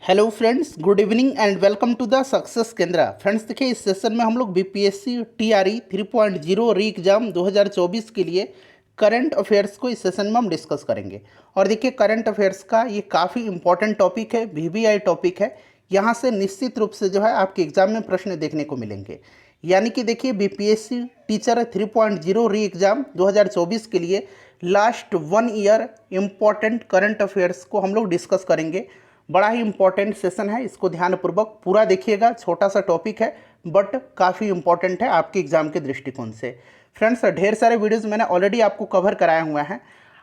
Hello friends, good evening and welcome to the success Kendra. Friends देखिए, इस session में हम लोग बीपीएससी टीआरई 3.0 री एग्जाम 2024 के लिए करंट अफेयर्स को इस सेशन में हम डिस्कस करेंगे। और देखिए, करंट अफेयर्स का ये काफ़ी इंपॉर्टेंट टॉपिक है, वीवीआई टॉपिक है। यहाँ से निश्चित रूप से जो है आपके एग्जाम में प्रश्न देखने को मिलेंगे। यानी कि देखिए, बीपीएससी टीचर 3.0 री एग्जाम 2024 के लिए last 1 year important current affairs को हम लोग डिस्कस करेंगे। बड़ा ही इंपॉर्टेंट सेशन है, इसको ध्यानपूर्वक पूरा देखिएगा। छोटा सा टॉपिक है बट काफ़ी इंपॉर्टेंट है आपके एग्जाम के दृष्टिकोण से। फ्रेंड्स, ढेर सारे वीडियोस मैंने ऑलरेडी आपको कवर कराया हुआ है।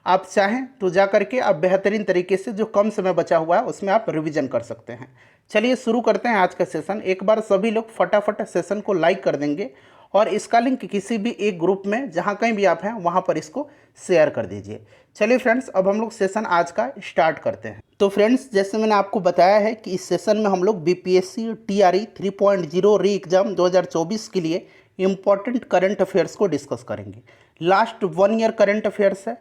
आप चाहें तो जा करके आप बेहतरीन तरीके से जो कम समय बचा हुआ है उसमें आप रिवीजन कर सकते हैं। चलिए शुरू करते हैं आज का सेशन। एक बार सभी लोग फटाफट सेशन को लाइक कर देंगे और इसका लिंक किसी भी एक ग्रुप में जहाँ कहीं भी आप हैं वहाँ पर इसको शेयर कर दीजिए। चलिए फ्रेंड्स, अब हम लोग सेशन आज का स्टार्ट करते हैं। तो फ्रेंड्स, जैसे मैंने आपको बताया है कि इस सेशन में हम लोग बीपीएससी टीआरई 3.0 री एग्जाम 2024 के लिए इम्पॉर्टेंट करंट अफेयर्स को डिस्कस करेंगे। लास्ट 1 ईयर करंट अफेयर्स है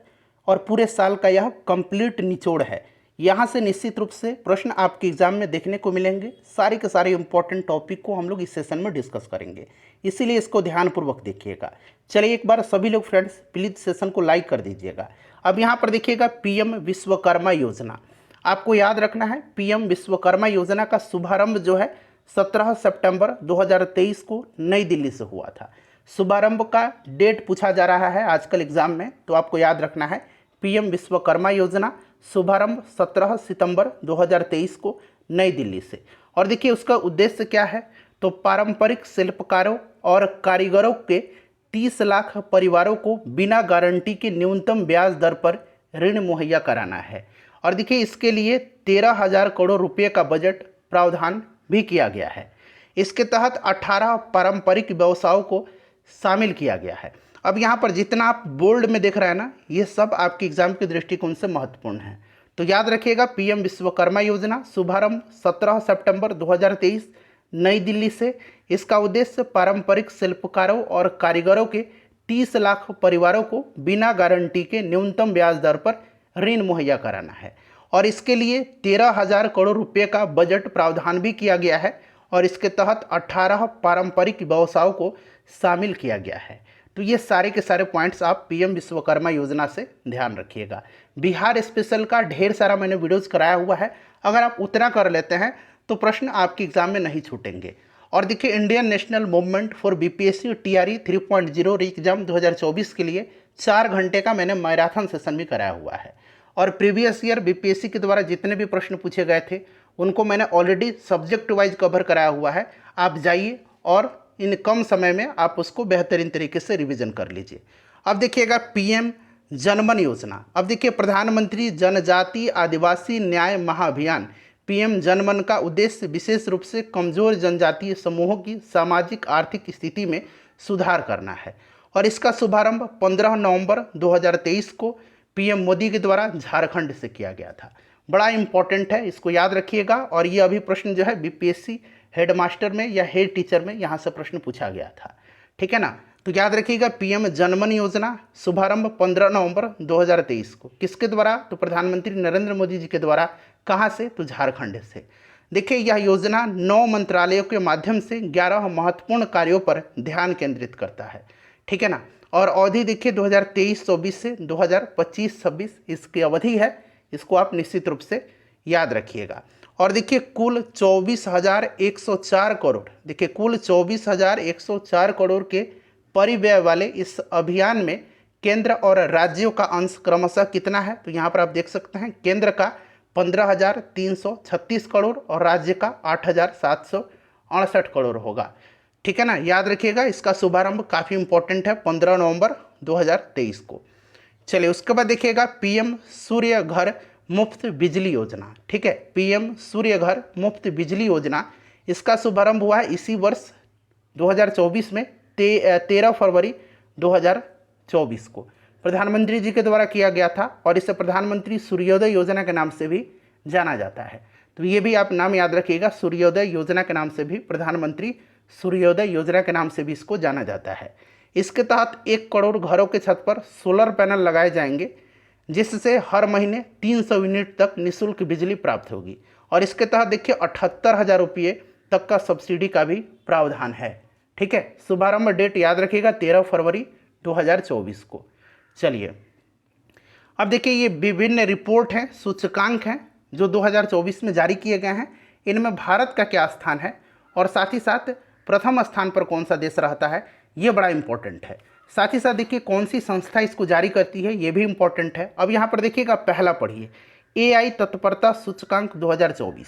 और पूरे साल का यह कंप्लीट निचोड़ है। यहाँ से निश्चित रूप से प्रश्न आपके एग्जाम में देखने को मिलेंगे। सारे के सारे इंपॉर्टेंट टॉपिक को हम लोग इस सेशन में डिस्कस करेंगे, इसीलिए इसको ध्यानपूर्वक देखिएगा। चलिए एक बार सभी लोग फ्रेंड्स प्लीज़ सेशन को लाइक कर दीजिएगा। अब यहाँ पर देखिएगा, पीएम विश्वकर्मा योजना आपको याद रखना है। पीएम विश्वकर्मा योजना का शुभारंभ जो है 17 सितंबर 2023 को नई दिल्ली से हुआ था। शुभारंभ का डेट पूछा जा रहा है आजकल एग्जाम में, तो आपको याद रखना है पीएम विश्वकर्मा योजना शुभारंभ 17 सितंबर 2023 को नई दिल्ली से। और देखिए उसका उद्देश्य क्या है, तो पारंपरिक शिल्पकारों और कारीगरों के 30 लाख परिवारों को बिना गारंटी के न्यूनतम ब्याज दर पर ऋण मुहैया कराना है। और देखिए इसके लिए 13,000 करोड़ रुपए का बजट प्रावधान भी किया गया है। इसके तहत 18 पारंपरिक व्यवसायों को शामिल किया गया है। अब यहाँ पर जितना आप बोल्ड में देख रहे हैं ना, ये सब आपके एग्जाम के दृष्टिकोण से महत्वपूर्ण है। तो याद रखिएगा, पीएम विश्वकर्मा योजना शुभारंभ 17 सितंबर 2023 नई दिल्ली से। इसका उद्देश्य पारंपरिक शिल्पकारों और कारीगरों के 30 लाख परिवारों को बिना गारंटी के न्यूनतम ब्याज दर पर ऋण मुहैया कराना है। और इसके लिए 13,000 करोड़ रुपए का बजट प्रावधान भी किया गया है और इसके तहत 18 पारंपरिक व्यवसायों को शामिल किया गया है। तो ये सारे के सारे पॉइंट्स आप पीएम विश्वकर्मा योजना से ध्यान रखिएगा। बिहार स्पेशल का ढेर सारा मैंने वीडियोज़ कराया हुआ है, अगर आप उतना कर लेते हैं तो प्रश्न आपके एग्जाम में नहीं छूटेंगे। और देखिए, Indian national movement for BPSC TRE 3.0 री एग्जाम 2024 के लिए 4 घंटे का मैंने मैराथन सेशन भी कराया हुआ है। और प्रीवियस ईयर बीपीएससी के द्वारा जितने भी प्रश्न पूछे गए थे उनको मैंने ऑलरेडी सब्जेक्ट वाइज कवर कराया हुआ है। आप जाइए और इन कम समय में आप उसको बेहतरीन तरीके से रिवीजन कर लीजिए। अब देखिएगा, पीएम जनमन योजना। अब देखिए, प्रधानमंत्री जनजातीय आदिवासी न्याय महाअभियान पीएम जनमन का उद्देश्य विशेष रूप से कमजोर जनजातीय समूहों की सामाजिक आर्थिक स्थिति में सुधार करना है। और इसका शुभारंभ 15 नवंबर 2023 को पीएम मोदी के द्वारा झारखंड से किया गया था। बड़ा इंपॉर्टेंट है, इसको याद रखिएगा। और ये अभी प्रश्न जो है बीपीएससी हेडमास्टर में या हेड टीचर में यहाँ से प्रश्न पूछा गया था, ठीक है ना। तो याद रखिएगा, पीएम जनमन योजना शुभारंभ 15 नवंबर 2023 को किसके द्वारा, तो प्रधानमंत्री नरेंद्र मोदी जी के द्वारा। कहाँ से, तो झारखंड से। देखिए, यह योजना 9 मंत्रालयों के माध्यम से 11 महत्वपूर्ण कार्यों पर ध्यान केंद्रित करता है, ठीक है ना। और अवधि देखिए 2023-24 से 2025-26 इसकी अवधि है, इसको आप निश्चित रूप से याद रखिएगा। और देखिए, कुल 24,104 करोड़, देखिए कुल 24,104 करोड़ के परिव्यय वाले इस अभियान में केंद्र और राज्यों का अंश क्रमशः कितना है, तो यहाँ पर आप देख सकते हैं केंद्र का 15,336 करोड़ और राज्य का 8,768 करोड़ होगा, ठीक है ना। याद रखिएगा, इसका शुभारंभ काफ़ी इंपॉर्टेंट है 15 नवंबर 2023 को। चलिए उसके बाद देखिएगा, पीएम सूर्य घर मुफ्त बिजली योजना, ठीक है। पीएम सूर्य घर मुफ्त बिजली योजना, इसका शुभारंभ हुआ है इसी वर्ष 2024 में 13 फरवरी 2024 को प्रधानमंत्री जी के द्वारा किया गया था। और इसे प्रधानमंत्री सूर्योदय योजना के नाम से भी जाना जाता है। तो ये भी आप नाम याद रखिएगा, सूर्योदय योजना के नाम से भी, प्रधानमंत्री सूर्योदय योजना के नाम से भी इसको जाना जाता है। इसके तहत 1 करोड़ घरों के छत पर सोलर पैनल लगाए जाएंगे, जिससे हर महीने 300 यूनिट तक निःशुल्क बिजली प्राप्त होगी। और इसके तहत देखिए 78,000 रुपये तक का सब्सिडी का भी प्रावधान है। ठीक है, शुभारंभ डेट याद रखिएगा 13 फरवरी 2024 को। चलिए अब देखिए ये विभिन्न रिपोर्ट हैं, सूचकांक हैं जो 2024 में जारी किए गए हैं। इनमें भारत का क्या स्थान है और साथ ही साथ प्रथम स्थान पर कौन सा देश रहता है, ये बड़ा इंपॉर्टेंट है। साथ ही साथ देखिए कौन सी संस्था इसको जारी करती है, ये भी इंपॉर्टेंट है। अब यहाँ पर देखिएगा पहला पढ़िए, AI तत्परता सूचकांक 2024,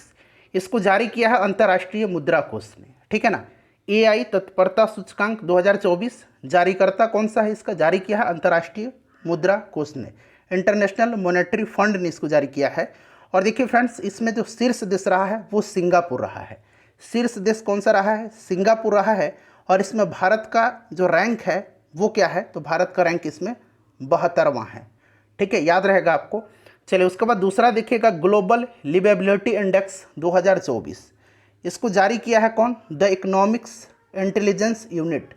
इसको जारी किया है अंतर्राष्ट्रीय मुद्रा कोष ने। ठीक है ना, AI तत्परता सूचकांक 2024 जारीकर्ता कौन सा है, इसका जारी किया है अंतर्राष्ट्रीय मुद्रा कोष ने, इंटरनेशनल मॉनेटरी फंड ने इसको जारी किया है। और देखिए फ्रेंड्स, इसमें जो शीर्ष देश रहा है वो सिंगापुर रहा है। शीर्ष देश कौन सा रहा है, सिंगापुर रहा है। और इसमें भारत का जो रैंक है वो क्या है, तो भारत का रैंक इसमें 72वां है। ठीक है, याद रहेगा आपको। चलिए उसके बाद दूसरा देखिएगा, ग्लोबल लिवेबिलिटी इंडेक्स 2024, इसको जारी किया है कौन, द इकोनॉमिक्स इंटेलिजेंस यूनिट।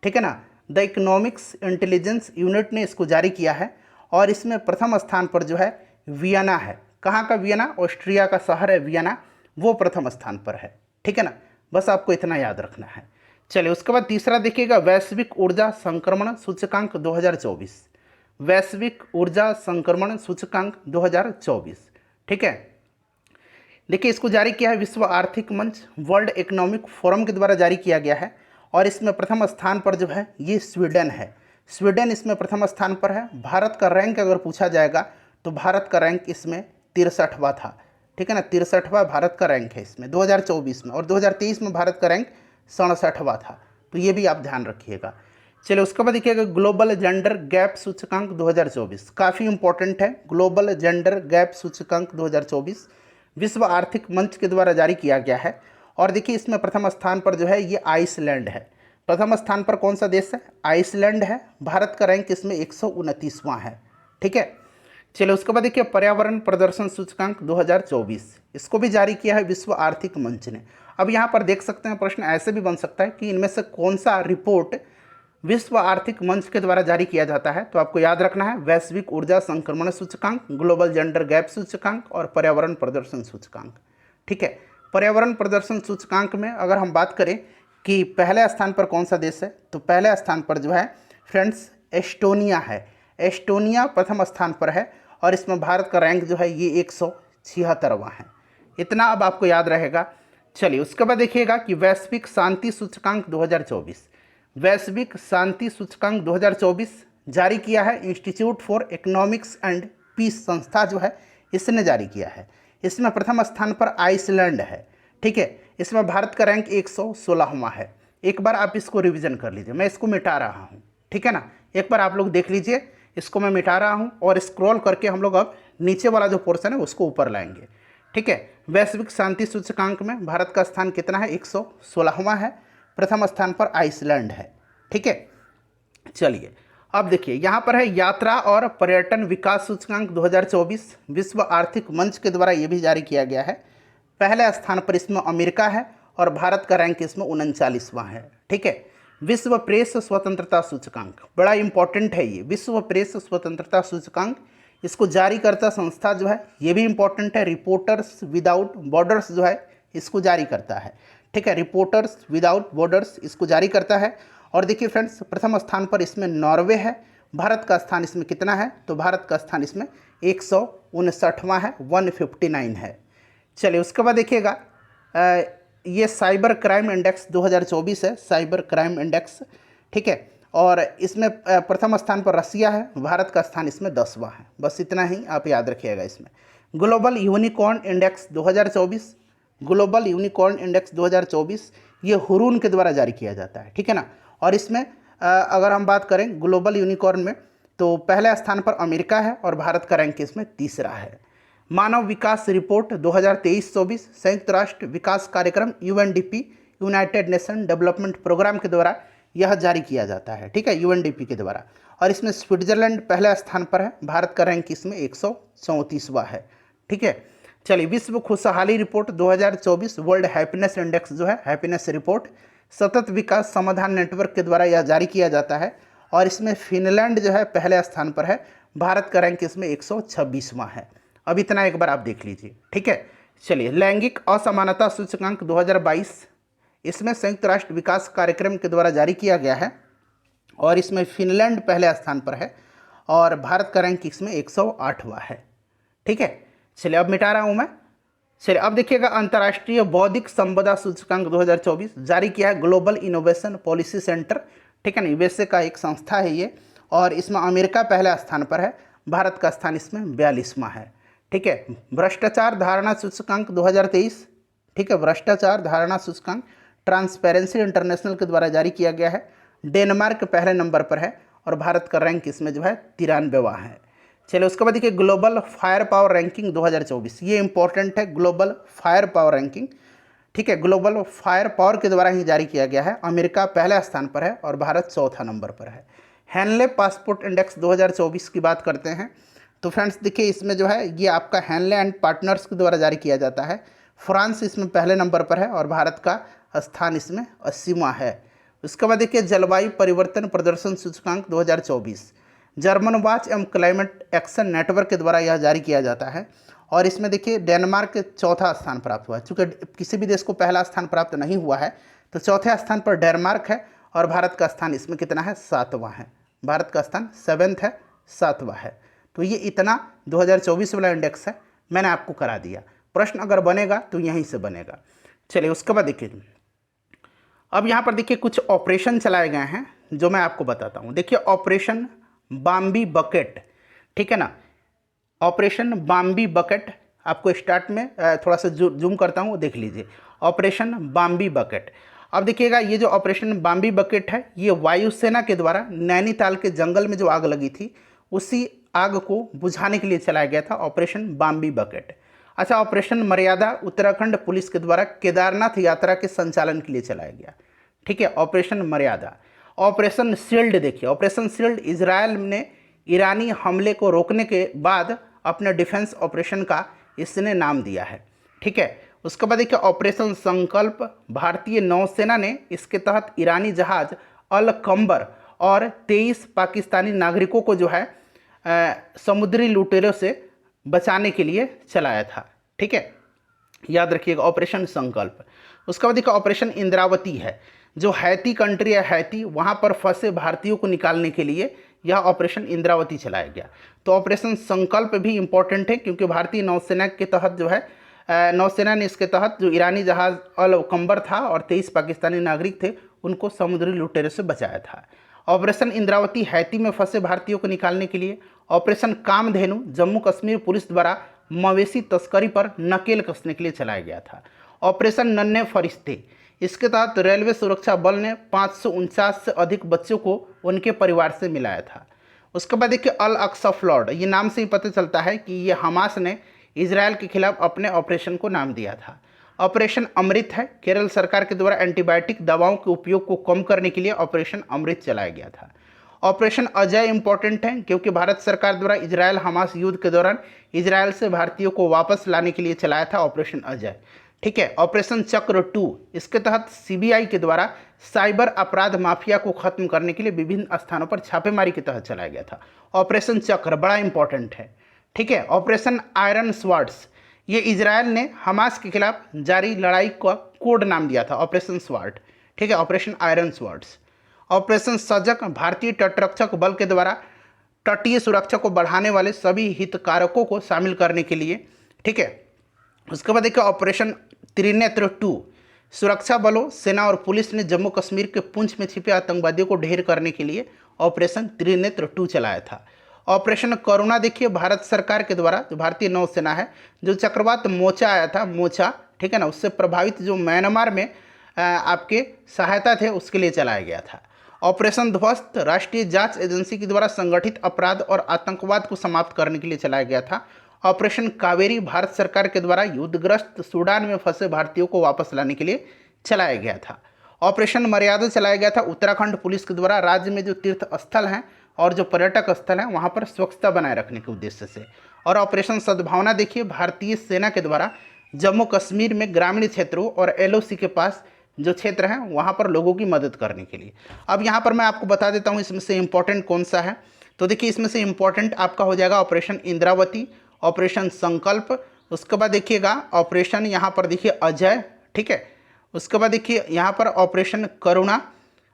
ठीक है ना, द इकोनॉमिक्स इंटेलिजेंस यूनिट ने इसको जारी किया है। और इसमें प्रथम स्थान पर जो है वियना है। कहाँ का वियना, ऑस्ट्रिया का शहर है वियना, वो प्रथम स्थान पर है। ठीक है ना, बस आपको इतना याद रखना है। चलिए उसके बाद तीसरा देखिएगा, वैश्विक ऊर्जा संक्रमण सूचकांक 2024, वैश्विक ऊर्जा संक्रमण सूचकांक 2024। ठीक है, देखिए इसको जारी किया है विश्व आर्थिक मंच, वर्ल्ड इकोनॉमिक फोरम के द्वारा जारी किया गया है। और इसमें प्रथम स्थान पर जो है ये स्वीडन है। स्वीडन इसमें प्रथम स्थान पर है। भारत का रैंक अगर पूछा जाएगा तो भारत का रैंक इसमें 63वां था। ठीक है ना, 63वां भारत का रैंक है इसमें 2024 में। और 2023 में भारत का रैंक 67वां था, तो ये भी आप ध्यान रखिएगा। चलिए उसके बाद देखिएगा, ग्लोबल जेंडर गैप सूचकांक 2024, काफ़ी इंपॉर्टेंट है। ग्लोबल जेंडर गैप सूचकांक 2024 विश्व आर्थिक मंच के द्वारा जारी किया गया है। और देखिए इसमें प्रथम स्थान पर जो है ये आइसलैंड है। प्रथम स्थान पर कौन सा देश है, आइसलैंड है। भारत का रैंक इसमें 129वां है। ठीक है, चलिए उसके बाद देखिए, पर्यावरण प्रदर्शन सूचकांक 2024, इसको भी जारी किया है विश्व आर्थिक मंच ने। अब यहाँ पर देख सकते हैं, प्रश्न ऐसे भी बन सकता है कि इनमें से कौन सा रिपोर्ट विश्व आर्थिक मंच के द्वारा जारी किया जाता है। तो आपको याद रखना है वैश्विक ऊर्जा संक्रमण सूचकांक, ग्लोबल जेंडर गैप सूचकांक और पर्यावरण प्रदर्शन सूचकांक। ठीक है, पर्यावरण प्रदर्शन सूचकांक में अगर हम बात करें कि पहले स्थान पर कौन सा देश है, तो पहले स्थान पर जो है फ्रेंड्स एस्टोनिया है। एस्टोनिया प्रथम स्थान पर है। और इसमें भारत का रैंक जो है ये 176वां है। इतना अब आपको याद रहेगा। चलिए उसके बाद देखिएगा कि वैश्विक शांति सूचकांक 2024, वैश्विक शांति सूचकांक 2024 जारी किया है institute for economics and peace संस्था जो है इसने जारी किया है। इसमें प्रथम स्थान पर आइसलैंड है। ठीक है, इसमें भारत का रैंक 116वां है। एक बार आप इसको रिवीजन कर लीजिए, मैं इसको मिटा रहा हूँ। ठीक है ना, एक बार आप लोग देख लीजिए, इसको मैं मिटा रहा हूँ और स्क्रॉल करके हम लोग अब नीचे वाला जो पोर्शन है उसको ऊपर लाएंगे। ठीक है, वैश्विक शांति सूचकांक में भारत का स्थान कितना है, 116वां है। प्रथम स्थान पर आइसलैंड है। ठीक है, चलिए अब देखिए यहाँ पर है यात्रा और पर्यटन विकास सूचकांक 2024, विश्व आर्थिक मंच के द्वारा ये भी जारी किया गया है। पहले स्थान पर इसमें अमेरिका है और भारत का रैंक इसमें 39वां है। ठीक है, विश्व प्रेस स्वतंत्रता सूचकांक बड़ा इंपॉर्टेंट है। ये विश्व प्रेस स्वतंत्रता सूचकांक, इसको जारी करता संस्था जो है ये भी इंपॉर्टेंट है। रिपोर्टर्स विदाउट बॉर्डर्स जो है इसको जारी करता है। ठीक है, रिपोर्टर्स विदाउट बॉर्डर्स इसको जारी करता है। और देखिए फ्रेंड्स, प्रथम स्थान पर इसमें नॉर्वे है। भारत का स्थान इसमें कितना है, तो भारत का स्थान इसमें 159वां है, 159 है। चलिए उसके बाद देखिएगा, ये साइबर क्राइम इंडेक्स 2024 है, साइबर क्राइम इंडेक्स। ठीक है, और इसमें प्रथम स्थान पर रसिया है, भारत का स्थान इसमें 10वां है। बस इतना ही आप याद रखिएगा। इसमें global unicorn index 2024, global unicorn index 2024 ये हुरून के द्वारा जारी किया जाता है। ठीक है ना, और इसमें अगर हम बात करें ग्लोबल यूनिकॉर्न में, तो पहले स्थान पर अमेरिका है और भारत का रैंक इसमें तीसरा है। मानव विकास रिपोर्ट 2023-24 संयुक्त राष्ट्र विकास कार्यक्रम UNDP, United Nation development programme के द्वारा यह जारी किया जाता है। ठीक है, UNDP के द्वारा। और इसमें स्विट्जरलैंड पहले स्थान पर है, भारत का रैंक इसमें 134वां है। ठीक है, चलिए विश्व खुशहाली रिपोर्ट 2024, वर्ल्ड हैप्पीनेस इंडेक्स जो है, हैप्पीनेस रिपोर्ट सतत विकास समाधान नेटवर्क के द्वारा यह जारी किया जाता है। और इसमें फिनलैंड जो है पहले स्थान पर है, भारत का रैंक इसमें 126वां है। अब इतना एक बार आप देख लीजिए। ठीक है, चलिए, लैंगिक असमानता सूचकांक 2022 इसमें संयुक्त राष्ट्र विकास कार्यक्रम के द्वारा जारी किया गया है और इसमें फिनलैंड पहले स्थान पर है और भारत का रैंक इसमें 108वां है। ठीक है, चलिए अब मिटा रहा हूँ मैं। चलिए अब देखिएगा, अंतर्राष्ट्रीय बौद्धिक संपदा सूचकांक 2024 जारी किया है ग्लोबल इनोवेशन पॉलिसी सेंटर। ठीक है ना, यूएसए का एक संस्था है ये, और इसमें अमेरिका पहले स्थान पर है, भारत का स्थान इसमें 42वां है। ठीक है, भ्रष्टाचार धारणा सूचकांक 2023, ठीक है, भ्रष्टाचार धारणा सूचकांक ट्रांसपेरेंसी इंटरनेशनल के द्वारा जारी किया गया है। डेनमार्क पहले नंबर पर है और भारत का रैंक इसमें जो है 93वां है। चलिए उसके बाद देखिए, ग्लोबल फायर पावर रैंकिंग 2024, ये इंपॉर्टेंट है, ग्लोबल फायर पावर रैंकिंग। ठीक है, ग्लोबल फायर पावर के द्वारा ही जारी किया गया है। अमेरिका पहले स्थान पर है और भारत चौथा नंबर पर है। हैनले पासपोर्ट इंडेक्स 2024 की बात करते हैं तो फ्रेंड्स देखिए, इसमें जो है ये आपका हैनले एंड पार्टनर्स के द्वारा जारी किया जाता है। फ्रांस इसमें पहले नंबर पर है और भारत का स्थान इसमें 80वां है। उसके बाद देखिए, जलवायु परिवर्तन प्रदर्शन सूचकांक 2024 जर्मन वॉच एवं क्लाइमेट एक्शन नेटवर्क के द्वारा यह जारी किया जाता है और इसमें देखिए डेनमार्क चौथा स्थान प्राप्त हुआ है। चूँकि किसी भी देश को पहला स्थान प्राप्त नहीं हुआ है तो चौथे स्थान पर डेनमार्क है और भारत का स्थान इसमें कितना है, 7वां है। भारत का स्थान 7th है, 7वां है। तो ये इतना 2024 वाला इंडेक्स है, मैंने आपको करा दिया। प्रश्न अगर बनेगा तो यहीं से बनेगा। चलिए उसके बाद देखिए, अब यहाँ पर देखिए कुछ ऑपरेशन चलाए गए हैं जो मैं आपको बताता हूँ। देखिए, ऑपरेशन बाम्बी बकेट, ठीक है ना, ऑपरेशन बाम्बी बकेट आपको स्टार्ट में थोड़ा सा जूम करता हूँ, देख लीजिए, ऑपरेशन बाम्बी बकेट। अब देखिएगा, ये जो ऑपरेशन बाम्बी बकेट है ये वायुसेना के द्वारा नैनीताल के जंगल में जो आग लगी थी उसी आग को बुझाने के लिए चलाया गया था, ऑपरेशन बाम्बी बकेट। अच्छा, ऑपरेशन मर्यादा उत्तराखंड पुलिस के द्वारा केदारनाथ यात्रा के संचालन के लिए चलाया गया। ठीक है, ऑपरेशन मर्यादा। ऑपरेशन शील्ड देखिए, ऑपरेशन शील्ड इजरायल ने ईरानी हमले को रोकने के बाद अपने डिफेंस ऑपरेशन का इसने नाम दिया है। ठीक है, उसके बाद देखिए, ऑपरेशन संकल्प भारतीय नौसेना ने इसके तहत ईरानी जहाज अल कंबर और 23 पाकिस्तानी नागरिकों को जो है समुद्री लुटेरों से बचाने के लिए चलाया था। ठीक है, याद रखिएगा, ऑपरेशन संकल्प। उसके बाद देखिए, ऑपरेशन इंद्रावती है, जो हैती कंट्री है हैती, वहाँ पर फंसे भारतीयों को निकालने के लिए यह ऑपरेशन इंद्रावती चलाया गया। तो ऑपरेशन संकल्प भी इम्पोर्टेंट है क्योंकि भारतीय नौसेना के तहत जो है नौसेना ने इसके तहत जो ईरानी जहाज अल कंबर था और 23 पाकिस्तानी नागरिक थे उनको समुद्री लुटेरों से बचाया था। ऑपरेशन इंद्रावती हैती में फंसे भारतीयों को निकालने के लिए। ऑपरेशन कामधेनु जम्मू कश्मीर पुलिस द्वारा मवेशी तस्करी पर नकेल कसने के लिए चलाया गया था। ऑपरेशन नन्हे फरिश्ते, इसके तहत रेलवे सुरक्षा बल ने 549 से अधिक बच्चों को उनके परिवार से मिलाया था। उसके बाद देखिए, अल अक्सा फ्लड, ये नाम से ही पता चलता है कि ये हमास ने इजरायल के खिलाफ अपने ऑपरेशन को नाम दिया था। ऑपरेशन अमृत है, केरल सरकार के द्वारा एंटीबायोटिक दवाओं के उपयोग को कम करने के लिए ऑपरेशन अमृत चलाया गया था। ऑपरेशन अजय इंपॉर्टेंट है क्योंकि भारत सरकार द्वारा इजरायल हमास युद्ध के दौरान इजरायल से भारतीयों को वापस लाने के लिए चलाया था ऑपरेशन अजय। ठीक है, ऑपरेशन चक्र 2, इसके तहत सीबीआई के द्वारा साइबर अपराध माफिया को खत्म करने के लिए विभिन्न स्थानों पर छापेमारी के तहत चलाया गया था। ऑपरेशन चक्र बड़ा इंपॉर्टेंट है। ठीक है, ऑपरेशन आयरन स्वार्ड्स, ये इजरायल ने हमास के खिलाफ जारी लड़ाई का कोड नाम दिया था, ऑपरेशन स्वार्ड। ठीक है, ऑपरेशन आयरन स्वार्ड्स। ऑपरेशन सजग, भारतीय तटरक्षक बल के द्वारा तटीय सुरक्षा को बढ़ाने वाले सभी हितकारकों को शामिल करने के लिए। ठीक है, उसके बाद देखिए, ऑपरेशन त्रिनेत्र 2, सुरक्षा बलों, सेना और पुलिस ने जम्मू कश्मीर के पुंछ में छिपे आतंकवादियों को ढेर करने के लिए ऑपरेशन त्रिनेत्र 2 चलाया था। ऑपरेशन करुणा देखिए, भारत सरकार के द्वारा जो भारतीय नौसेना है, जो चक्रवात मोचा आया था, मोचा, ठीक है ना, उससे प्रभावित जो म्यांमार में आपके सहायता थे उसके लिए चलाया गया था। ऑपरेशन ध्वस्त, राष्ट्रीय जांच एजेंसी के द्वारा संगठित अपराध और आतंकवाद को समाप्त करने के लिए चलाया गया था। ऑपरेशन कावेरी, भारत सरकार के द्वारा युद्धग्रस्त सूडान में फंसे भारतीयों को वापस लाने के लिए चलाया गया था। ऑपरेशन मर्यादा चलाया गया था उत्तराखंड पुलिस के द्वारा राज्य में जो तीर्थ स्थल हैं और जो पर्यटक स्थल हैं वहाँ पर स्वच्छता बनाए रखने के उद्देश्य से। और ऑपरेशन सद्भावना देखिए, भारतीय सेना के द्वारा जम्मू कश्मीर में ग्रामीण क्षेत्रों और एलओसी के पास जो क्षेत्र हैं वहाँ पर लोगों की मदद करने के लिए। अब यहाँ पर मैं आपको बता देता हूँ इसमें से इम्पोर्टेंट कौन सा है। तो देखिए, इसमें से इम्पोर्टेंट आपका हो जाएगा ऑपरेशन इंद्रावती, ऑपरेशन संकल्प, उसके बाद देखिएगा ऑपरेशन यहाँ पर देखिए अजय, ठीक है। उसके बाद देखिए यहाँ पर ऑपरेशन करुणा,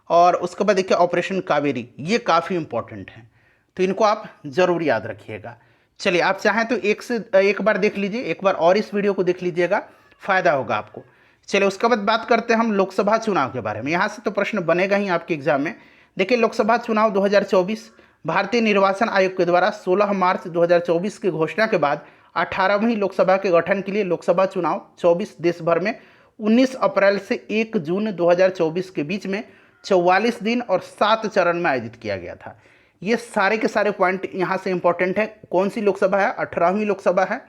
और उसके बाद देखिए ऑपरेशन कावेरी। ये काफ़ी इंपॉर्टेंट है, तो इनको आप जरूर याद रखिएगा। चलिए, आप चाहें तो एक से एक बार देख लीजिए, एक बार और इस वीडियो को देख लीजिएगा, फायदा होगा आपको। चलिए, उसके बाद बात करते हैं हम लोकसभा चुनाव के बारे में। यहाँ से तो प्रश्न बनेगा ही आपके एग्जाम में। देखिए, लोकसभा चुनाव 2024 भारतीय निर्वाचन आयोग के द्वारा 16 मार्च 2024 की घोषणा के बाद 18वीं लोकसभा के गठन के लिए लोकसभा चुनाव 24 देश भर में 19 अप्रैल से 1 जून 2024 के बीच में 44 दिन और 7 चरण में आयोजित किया गया था। ये सारे के सारे पॉइंट यहाँ से इंपॉर्टेंट है। कौन सी लोकसभा है? 18वीं लोकसभा है।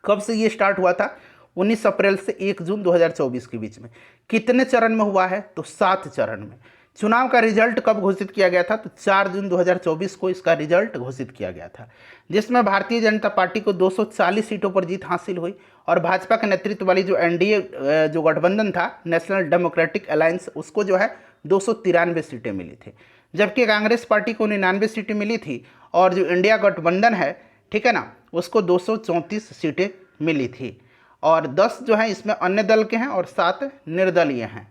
कब से ये स्टार्ट हुआ था? 19 अप्रैल से 1 जून 2024 के बीच में। कितने चरण में हुआ है? तो 7 चरण में। चुनाव का रिजल्ट कब घोषित किया गया था? तो 4 जून 2024 को इसका रिजल्ट घोषित किया गया था, जिसमें भारतीय जनता पार्टी को 240 सीटों पर जीत हासिल हुई और भाजपा के नेतृत्व वाली जो एनडीए जो गठबंधन था, नेशनल डेमोक्रेटिक अलायंस, उसको जो है 293 सीटें मिली थी, जबकि कांग्रेस पार्टी को 99 सीटें मिली थी और जो इंडिया गठबंधन है, ठीक है ना, उसको 234 सीटें मिली थी। और 10 जो है इसमें अन्य दल के हैं और 7 निर्दलीय हैं।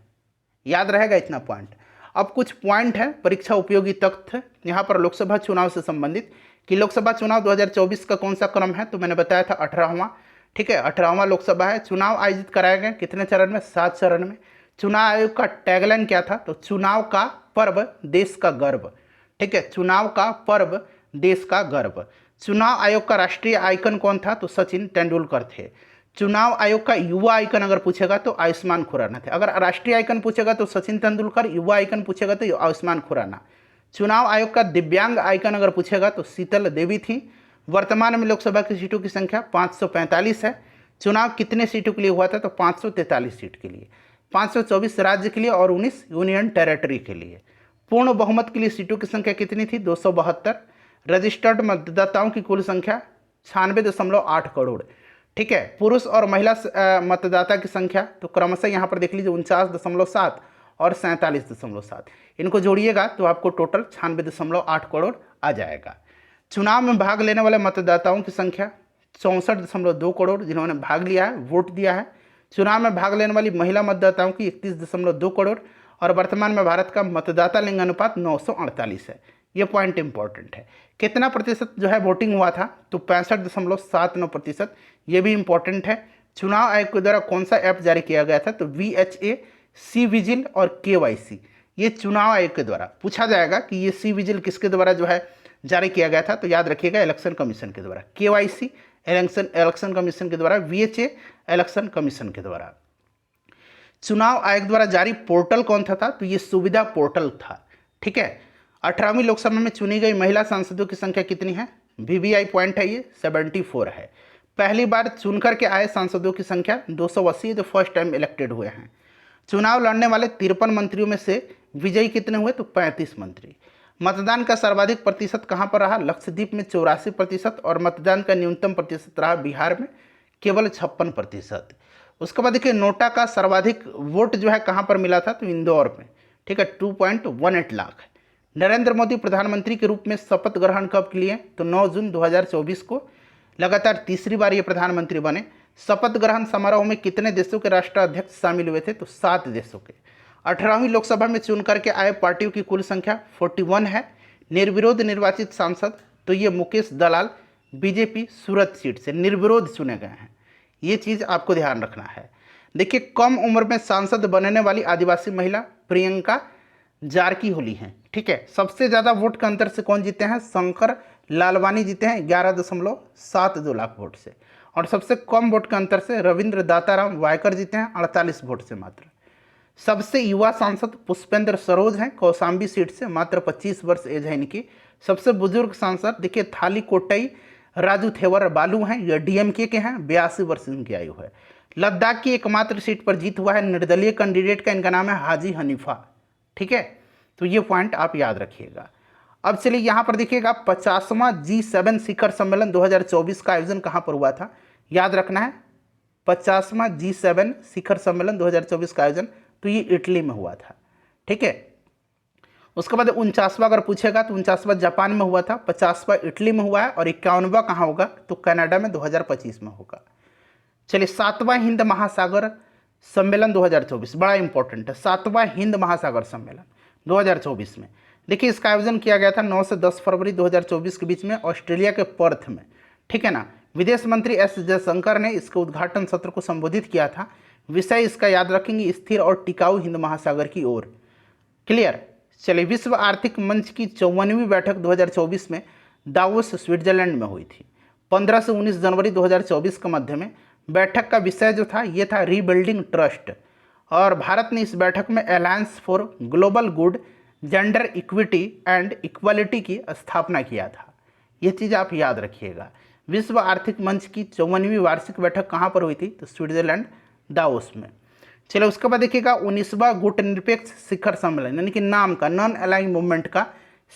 याद रहेगा इतना पॉइंट। अब कुछ पॉइंट है परीक्षा उपयोगी तथ्य यहाँ पर लोकसभा चुनाव से संबंधित, कि लोकसभा चुनाव 2024 का कौन सा क्रम है? तो मैंने बताया था 18वां, ठीक है, 18वां लोकसभा है। चुनाव आयोजित कराए गए कितने चरण में? 7 चरण में। चुनाव आयोग का टैगलाइन क्या था? तो चुनाव का पर्व देश का गर्व, ठीक है, चुनाव का पर्व देश का गर्व। चुनाव आयोग का राष्ट्रीय आइकन कौन था? तो सचिन तेंदुलकर थे। चुनाव आयोग का युवा आइकन अगर पूछेगा तो आयुष्मान खुराना थे। अगर राष्ट्रीय आइकन पूछेगा तो सचिन तेंदुलकर, युवा आइकन पूछेगा तो आयुष्मान खुराना। चुनाव आयोग का दिव्यांग आइकन अगर पूछेगा तो शीतल देवी थी। वर्तमान में लोकसभा की सीटों की संख्या 545 है। चुनाव कितने सीटों के लिए हुआ था? तो 543 सीट के लिए, 524 राज्य के लिए और 19 यूनियन टेरिटरी के लिए। पूर्ण बहुमत के लिए सीटों की संख्या कितनी थी? 272। रजिस्टर्ड मतदाताओं की कुल संख्या 96.8 करोड़, ठीक है। पुरुष और महिला मतदाता की संख्या तो क्रमशः यहाँ पर देख लीजिए 49.7 और 47.7। इनको जोड़िएगा तो आपको टोटल 96.8 करोड़ आ जाएगा। चुनाव में भाग लेने वाले मतदाताओं की संख्या 64.2 करोड़, जिन्होंने भाग लिया है, वोट दिया है। चुनाव में भाग लेने वाली महिला मतदाताओं की 31.2 करोड़, और वर्तमान में भारत का मतदाता लिंग अनुपात 948 है। ये पॉइंट इंपॉर्टेंट है। कितना प्रतिशत जो है वोटिंग हुआ था? तो 65.79%। ये भी इंपॉर्टेंट है। चुनाव आयोग के द्वारा कौन सा ऐप जारी किया गया था? तो VHA, सी विजिल और KYC। ये चुनाव आयोग के द्वारा पूछा जाएगा कि ये सी विजिल किसके द्वारा जो है जारी किया गया था? तो याद रखिएगा इलेक्शन कमीशन के द्वारा, KYC इलेक्शन कमीशन के द्वारा, VHA इलेक्शन कमीशन के द्वारा। चुनाव आयोग द्वारा जारी पोर्टल कौन था? तो ये सुविधा पोर्टल था, ठीक है। 18वीं लोकसभा में चुनी गई महिला सांसदों की संख्या कितनी है? VVI पॉइंट है ये, 74 है। पहली बार चुनकर के आए सांसदों की संख्या 280, जो फर्स्ट टाइम इलेक्टेड हुए हैं। चुनाव लड़ने वाले 53 मंत्रियों में से विजयी कितने हुए? तो 35 मंत्री। मतदान का सर्वाधिक प्रतिशत कहाँ पर रहा? लक्षद्वीप में 84%, और मतदान का न्यूनतम प्रतिशत रहा बिहार में केवल 56%। उसके बाद देखिए नोटा का सर्वाधिक वोट जो है कहाँ पर मिला था? तो इंदौर में, ठीक है, 2.18 लाख। नरेंद्र मोदी प्रधानमंत्री के रूप में शपथ ग्रहण कब लिए? तो 9 जून 2024 को। लगातार तीसरी बार ये प्रधानमंत्री बने। शपथ ग्रहण समारोह में कितने देशों के राष्ट्राध्यक्ष शामिल हुए थे? तो 7 देशों के। 18वीं लोकसभा में चुन करके आए पार्टियों की कुल संख्या 41 है। निर्विरोध निर्वाचित सांसद तो ये मुकेश दलाल बीजेपी सूरत सीट से निर्विरोध चुने गए हैं। ये चीज़ आपको ध्यान रखना है। देखिए, कम उम्र में सांसद बनने वाली आदिवासी महिला प्रियंका जारकीहोली हैं, ठीक है। सबसे ज़्यादा वोट के अंतर से कौन जीते हैं? शंकर लालवानी जीते हैं 11.72 लाख वोट से, और सबसे कम वोट के अंतर से रविंद्र दाताराम वायकर जीते हैं 48 वोट से मात्र। सबसे युवा सांसद पुष्पेंद्र सरोज हैं कौशाम्बी सीट से, मात्र 25 वर्ष एज है इनकी। सबसे बुजुर्ग सांसद देखिए थाली कोट्टई राजू थेवर बालू हैं, ये DMK के हैं, 82 वर्ष इनकी आयु है। लद्दाख की एकमात्र सीट पर जीत हुआ है निर्दलीय कैंडिडेट का, इनका नाम है हाजी हनीफा, ठीक है। तो ये पॉइंट आप याद रखिएगा। अब चलिए यहाँ पर देखिएगा 50वां G7 शिखर सम्मेलन 2024 का आयोजन कहाँ पर हुआ था? याद रखना है 50वां G7 शिखर सम्मेलन 2024 का आयोजन तो ये इटली में हुआ था, ठीक है। उसके बाद 49वां अगर पूछेगा तो 49वां जापान में हुआ था, 50वां इटली में हुआ है, और 51वां कहाँ होगा? तो कनाडा में 2025 में होगा। चलिए 7वां हिंद महासागर सम्मेलन 2024, बड़ा इंपॉर्टेंट है, 7वां हिंद महासागर सम्मेलन 2024 में। देखिए इसका आयोजन किया गया था 9 से 10 फरवरी 2024 के बीच में ऑस्ट्रेलिया के पर्थ में, ठीक है ना। विदेश मंत्री एस जयशंकर ने इसके उद्घाटन सत्र को संबोधित किया था। विषय इसका याद रखेंगे, स्थिर और टिकाऊ हिंद महासागर की ओर। क्लियर। चलिए विश्व आर्थिक मंच की 54वीं बैठक 2024 में दावोस स्विट्जरलैंड में हुई थी। 15 से 19 जनवरी 2024 के मध्य में बैठक का विषय जो था ये था रीबिल्डिंग ट्रस्ट, और भारत ने इस बैठक में alliance for global good, gender equity and equality की स्थापना किया था। ये चीज़ आप याद रखिएगा। विश्व आर्थिक मंच की 54वीं वार्षिक बैठक कहाँ पर हुई थी? तो स्विट्जरलैंड दावोस में। चलो उसके बाद देखिएगा 19वां गुटनिरपेक्ष शिखर सम्मेलन, यानी कि नाम का नॉन अलाइंग मूवमेंट का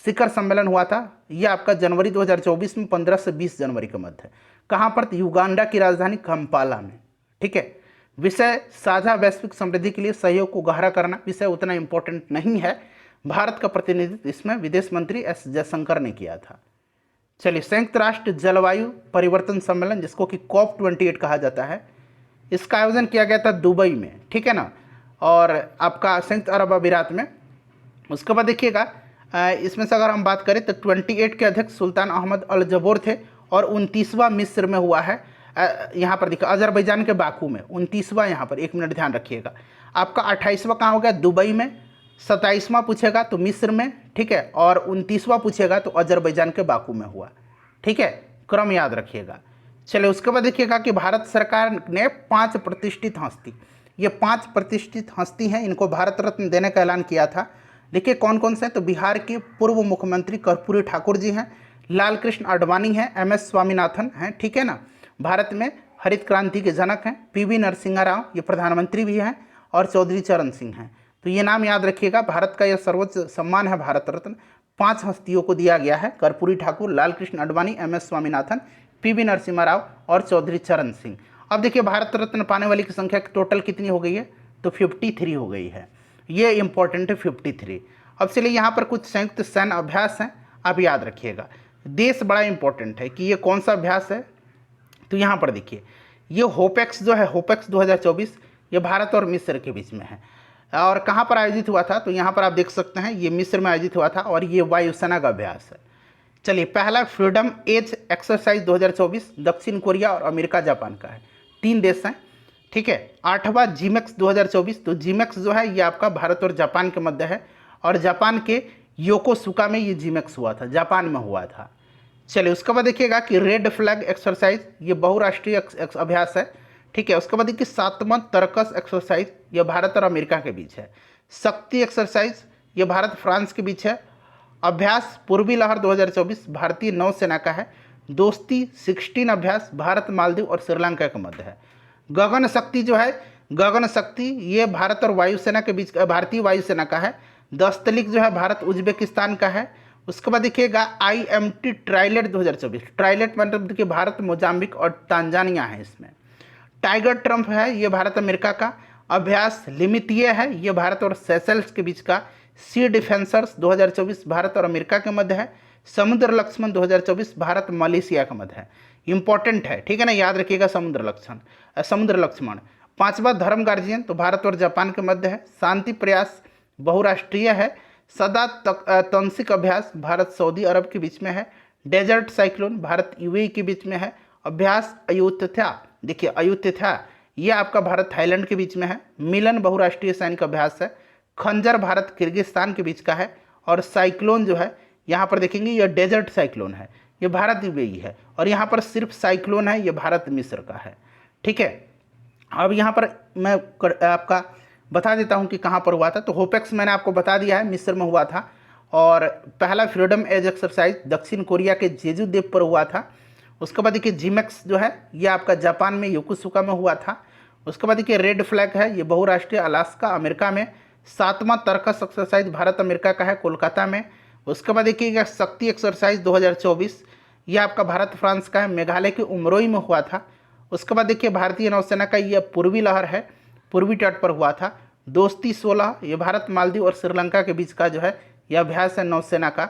शिखर सम्मेलन हुआ था। यह आपका जनवरी 2024 में 15 से 20 जनवरी के मध्य। कहाँ पर? युगांडा की राजधानी कंपाला में, ठीक है। विषय साझा वैश्विक समृद्धि के लिए सहयोग को गहरा करना। विषय उतना इंपॉर्टेंट नहीं है। भारत का प्रतिनिधित्व इसमें विदेश मंत्री एस जयशंकर ने किया था। चलिए संयुक्त राष्ट्र जलवायु परिवर्तन सम्मेलन, जिसको कि COP28 कहा जाता है, इसका आयोजन किया गया था दुबई में, ठीक है ना, और आपका संयुक्त अरब अमीरात में। उसके बाद देखिएगा इसमें से अगर हम बात करें तो 28 के अध्यक्ष सुल्तान अहमद अल जबोर थे, और 29वां मिस्र में हुआ है। यहाँ पर देखिए अजरबैजान के बाकू में 29वां, यहाँ पर 1 मिनट ध्यान रखिएगा। आपका 28वां कहाँ हो गया? दुबई में। 27वां पूछेगा तो मिस्र में, ठीक है, और 29वां पूछेगा तो अजरबैजान के बाकू में हुआ, ठीक है। क्रम याद रखिएगा। चलिए उसके बाद देखिएगा कि भारत सरकार ने 5 प्रतिष्ठित हस्ती, ये 5 प्रतिष्ठित हस्ती हैं, इनको भारत रत्न देने का ऐलान किया था। देखिए कौन कौन से हैं? तो बिहार के पूर्व मुख्यमंत्री कर्पूरी ठाकुर जी हैं, लाल कृष्ण आडवाणी हैं, MS स्वामीनाथन हैं, ठीक है ना, भारत में हरित क्रांति के जनक हैं। PV नरसिंहा राव, ये प्रधानमंत्री भी हैं, और चौधरी चरण सिंह हैं। तो ये नाम याद रखिएगा। भारत का यह सर्वोच्च सम्मान है भारत रत्न, 5 हस्तियों को दिया गया है, कर्पूरी ठाकुर, लाल कृष्ण आडवाणी, MS स्वामीनाथन, PV नरसिम्हा राव और चौधरी चरण सिंह। अब देखिए भारत रत्न पाने वाली की संख्या टोटल कितनी हो गई है? तो 53 हो गई है। ये इंपॉर्टेंट है 53। अब चलिए यहाँ पर कुछ संयुक्त सैन्य अभ्यास हैं, आप याद रखिएगा। देश बड़ा इंपॉर्टेंट है कि ये कौन सा अभ्यास है। तो यहाँ पर देखिए ये होपेक्स जो है, होपेक्स 2024, ये भारत और मिस्र के बीच में है। और कहाँ पर आयोजित हुआ था? तो यहाँ पर आप देख सकते हैं ये मिस्र में आयोजित हुआ था, और ये वायुसेना का अभ्यास है। चलिए पहला फ्रीडम एज एक्सरसाइज 2024 दक्षिण कोरिया और अमेरिका जापान का है, 3 देश हैं, ठीक है। 8वां जीमेक्स 2024, तो जीमेक्स जो है ये आपका भारत और जापान के मध्य है, और जापान के योकोसुका में ये जीमेक्स हुआ था, जापान में हुआ था। चलिए उसके बाद देखिएगा कि रेड फ्लैग एक्सरसाइज, ये बहुराष्ट्रीय अभ्यास है, ठीक है। उसके बाद देखिए 7वां तरकस एक्सरसाइज, ये भारत और अमेरिका के बीच है। शक्ति एक्सरसाइज, ये भारत फ्रांस के बीच है। अभ्यास पूर्वी लहर 2024 भारतीय नौसेना का है। दोस्ती 16 अभ्यास भारत, मालदीव और श्रीलंका के मध्य है। गगन शक्ति जो है, गगन शक्ति ये भारत और वायुसेना के बीच, भारतीय वायुसेना का है। दस्तलिक जो है भारत उज्बेकिस्तान का है। उसके बाद देखिएगा IMT ट्राइलेट 2024, ट्राइलेट मतलब देखिए भारत, मोजाम्बिक और तांजानिया है इसमें। टाइगर ट्रम्प है, ये भारत अमेरिका का। अभ्यास लिमिटिए है, ये भारत और सेशल्स के बीच का। सी डिफेंसर्स 2024 भारत और अमेरिका के मध्य है। समुद्र लक्ष्मण 2024 भारत मलेशिया के मध्य है। इंपॉर्टेंट है, ठीक है ना, याद रखिएगा समुद्र लक्ष्मण। 5वां धर्म गार्जियन, तो भारत और जापान के मध्य है। शांति प्रयास बहुराष्ट्रीय है। सदा तंसिक अभ्यास भारत सऊदी अरब के बीच में है। डेजर्ट साइक्लोन भारत UAE के बीच में है। अभ्यास अयुत्या, देखिए अयुत्या ये आपका भारत थाईलैंड के बीच में है। मिलन बहुराष्ट्रीय सैनिक अभ्यास है। खंजर भारत किर्गिस्तान के बीच का है। और साइक्लोन जो है यहाँ पर देखेंगे ये डेजर्ट साइक्लोन है, ये भारत UAE है। और यहाँ पर सिर्फ साइक्लोन है, ये भारत मिस्र का है, ठीक है। अब यहाँ पर मैं आपका बता देता हूँ कि कहाँ पर हुआ था। तो होपेक्स मैंने आपको बता दिया है, मिस्र में हुआ था। और पहला फ्रीडम एज एक्सरसाइज दक्षिण कोरिया के जेजू द्वीप पर हुआ था। उसके बाद देखिए जीमेक्स जो है ये आपका जापान में योकोसुका में हुआ था। उसके बाद देखिए रेड फ्लैग है, ये बहुराष्ट्रीय अलास्का अमेरिका में। 7वां तरकस एक्सरसाइज भारत अमेरिका का है, कोलकाता में। उसके बाद देखिएगा शक्ति एक्सरसाइज 2024, ये आपका भारत फ्रांस का है, मेघालय के उमरोई में हुआ था। उसके बाद देखिए भारतीय नौसेना का ये पूर्वी लहर है, पूर्वी तट पर हुआ था। दोस्ती 16, ये भारत मालदीव और श्रीलंका के बीच का जो है यह अभ्यास है नौसेना का।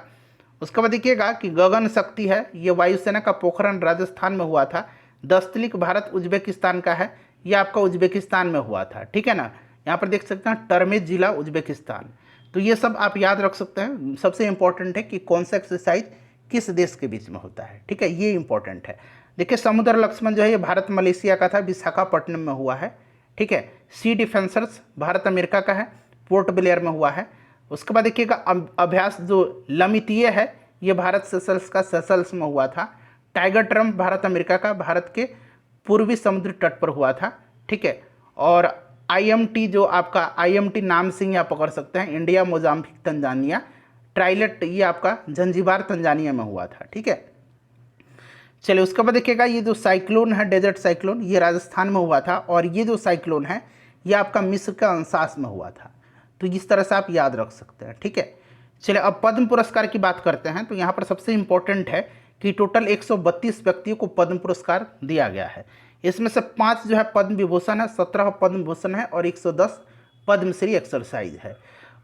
उसके बाद देखिएगा कि गगन शक्ति है, ये वायुसेना का पोखरण राजस्थान में हुआ था। दस्तलिक भारत उज्बेकिस्तान का है, ये आपका उज्बेकिस्तान में हुआ था, ठीक है ना। यहाँ पर देख सकते हैं टर्मेज जिला उज्बेकिस्तान। तो ये सब आप याद रख सकते हैं। सबसे इंपॉर्टेंट है कि कौन सा एक्सरसाइज किस देश के बीच में होता है, ठीक है, ये इंपॉर्टेंट है। देखिए समुद्र लक्ष्मण जो है ये भारत मलेशिया का था, विशाखापट्टनम में हुआ है, ठीक है। सी डिफेंसर्स भारत अमेरिका का है, पोर्ट ब्लेयर में हुआ है। उसके बाद देखिएगा अभ्यास जो लमितीय है ये भारत सेशल्स का सेशल्स में हुआ था। टाइगर ट्रम्प भारत अमेरिका का, भारत के पूर्वी समुद्री तट पर हुआ था, ठीक है। और IMT जो आपका IMT नाम से ही आप पकड़ सकते हैं, इंडिया मोजाम्बिक तंजानिया ट्राइलेट, ये आपका जंजीबार तंजानिया में हुआ था, ठीक है। चलिए उसके बाद देखिएगा ये जो साइक्लोन है डेजर्ट साइक्लोन, ये राजस्थान में हुआ था, और ये जो साइक्लोन है ये आपका मिस्र के अंशास में हुआ था। तो इस तरह से आप याद रख सकते हैं, ठीक है। चलिए अब पद्म पुरस्कार की बात करते हैं। तो यहाँ पर सबसे इंपॉर्टेंट है कि टोटल 132 व्यक्तियों को पद्म पुरस्कार दिया गया है। इसमें से 5 जो है पद्म विभूषण है, 17 पद्म भूषण है और 110 पद्मश्री एक्सरसाइज है।